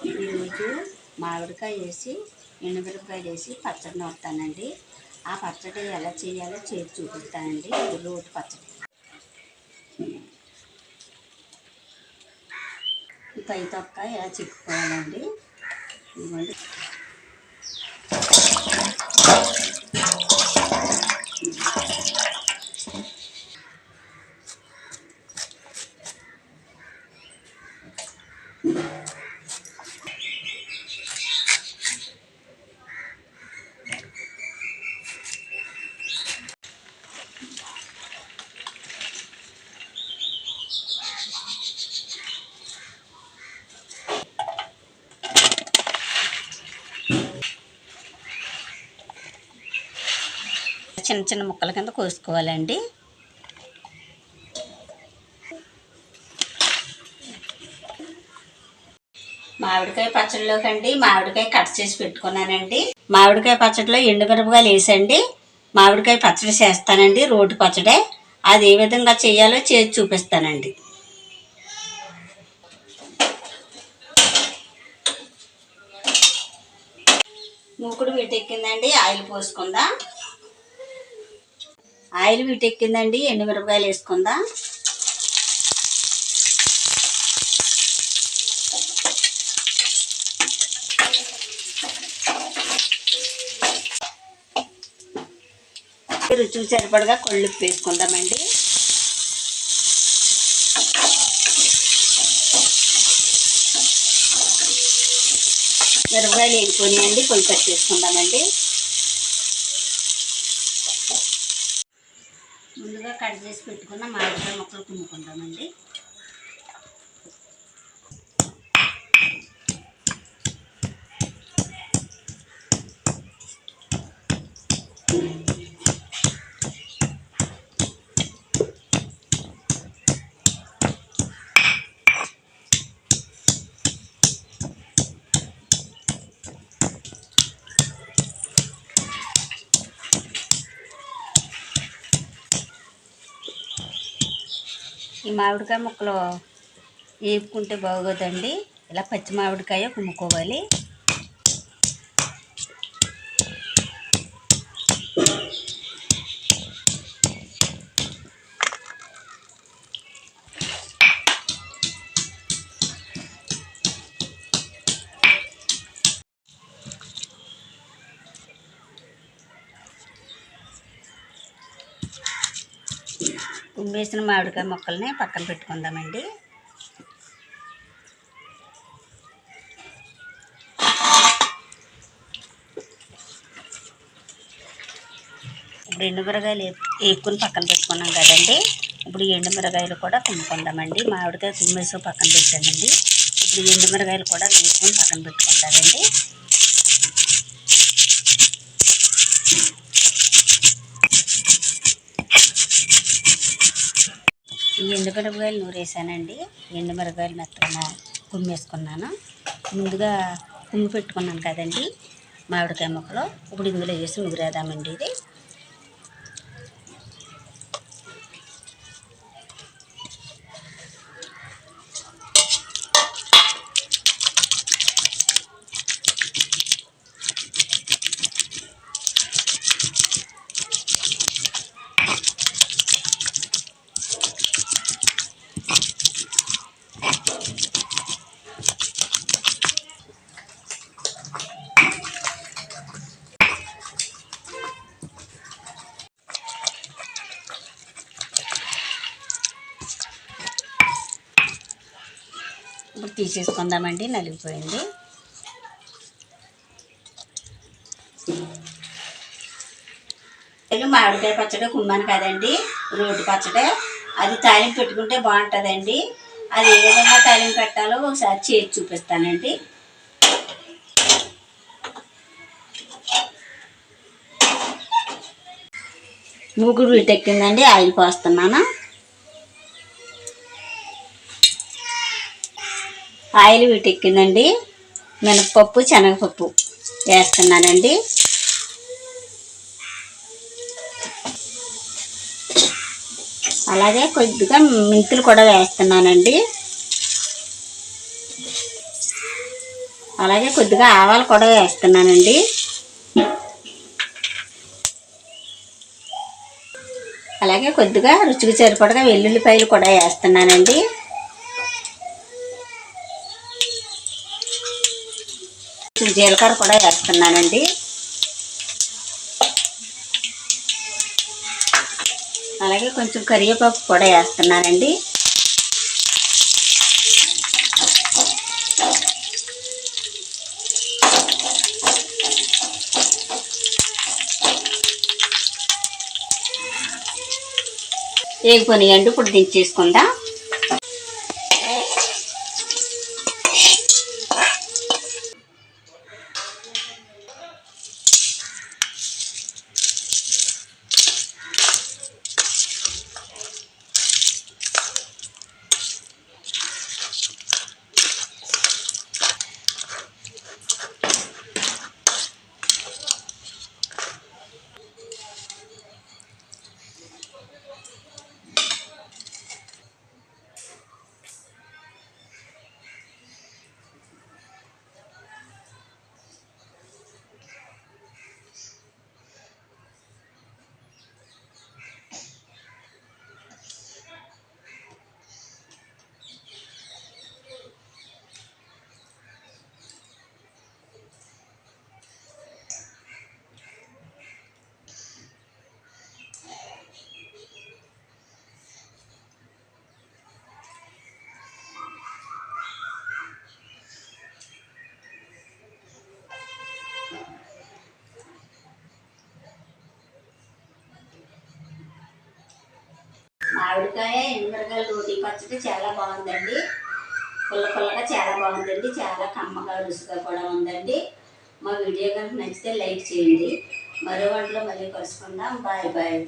ఈరోజు మామిడికాయ వేసి ఎండుమిరపకాయలు వేసి పచ్చడి నూరుతానండి. ఆ పచ్చడి ఎలా చేయాలో చేసి చూపిస్తానండి. రోటి పచ్చడి. ఈ పై తొక్క ఎలా చిక్కుకోవాలండి. ఇదిగోండి. చిన్న చిన్న ముక్కల కింద కోసుకోవాలండి. మామిడికాయ పచ్చడిలోకండి మామిడికాయ కట్ చేసి పెట్టుకున్నానండి. మామిడికాయ పచ్చడిలో ఎండుమిరపకాయలు వేసండి మామిడికాయ పచ్చడి చేస్తానండి. రోటి పచ్చడే. అది ఏ విధంగా చేయాలో చేసి చూపిస్తానండి. మూకుడు వీటెక్కిందండి. ఆయిల్ పోసుకుందాం. ఆయిల్ వీటెక్కిందండి. ఎండుమిరపకాయలు వేసుకుందాం. రుచి సరిపడగా కొళ్ళుప్పు వేసుకుందామండి. మిరపకాయలు వేసుకొని పొయ్యి పెట్టేసుకుందామండి. ముందుగా కట్ చేసి పెట్టుకున్న మామిడికాయ ముక్కలు తుమ్ముకుందామండి. ఈ మామిడికాయ ముక్కలు వేపుకుంటే బాగోదండి. ఇలా పచ్చి మామిడికాయ కుమ్ముకోవాలి. కుమ్మేసిన మామిడికాయ ముక్కల్ని పక్కన పెట్టుకుందామండి. ఇప్పుడు ఎండుమిరకాయలు వేపుకుని పక్కన పెట్టుకున్నాం కదండి. ఇప్పుడు ఎండుమిరకాయలు కూడా కుమ్ముకుందామండి. మామిడికాయ కుమ్మేసి పక్కన పెట్టానండి. ఇప్పుడు ఎండుమిరకాయలు కూడా వేసుకొని పక్కన పెట్టుకుంటారండి. ఈ ఎండుమిరపకాయలు నూరేసానండి. ఎండుమిరపకాయలు మెత్తగా కుమ్మేసుకున్నాను. ముందుగా కుమ్మి పెట్టుకున్నాను కదండి మామిడికాయ ముక్కలు. ఇప్పుడు ఇందులో వేసి నూరేద్దామండి. ఇది ఇప్పుడు తీసేసుకుందామండి. నలిగిపోయింది. మామిడికాయ పచ్చడి కుమ్మాను కదండి రోటి పచ్చడి. అది తాలింపు పెట్టుకుంటే బాగుంటుందండి. అది ఏ విధంగా తాలింపు పెట్టాలో ఒకసారి చేసి చూపిస్తానండి. మూకుడు వీటెక్కిందండి. ఆయిల్ పోస్తున్నాను. ఆయిల్ వీటెక్కిందండి. మినపప్పు శనగపప్పు వేస్తున్నానండి. అలాగే కొద్దిగా మెంతులు కూడా వేస్తున్నానండి. అలాగే కొద్దిగా ఆవాలు కూడా వేస్తున్నానండి. అలాగే కొద్దిగా రుచికి సరిపడగా వెల్లుల్లిపాయలు కూడా వేస్తున్నానండి. జీలకర్ర కూడా వేస్తున్నానండి. అలాగే కొంచెం కరివేపాకు కూడా వేస్తున్నానండి. వేగిపోయినాయండి, ఇప్పుడు దించేసుకుందాం. మామిడికాయ ఎండుమిరపకాయల రోటి పచ్చడి చాలా బాగుందండి. పుల్ల పుల్లగా చాలా బాగుందండి. చాలా కమ్మగా రుచిగా కూడా ఉందండి. మా వీడియో కనుక నచ్చితే లైక్ చేయండి. మరో వంటలో మళ్ళీ కలుసుకుందాం. Bye bye.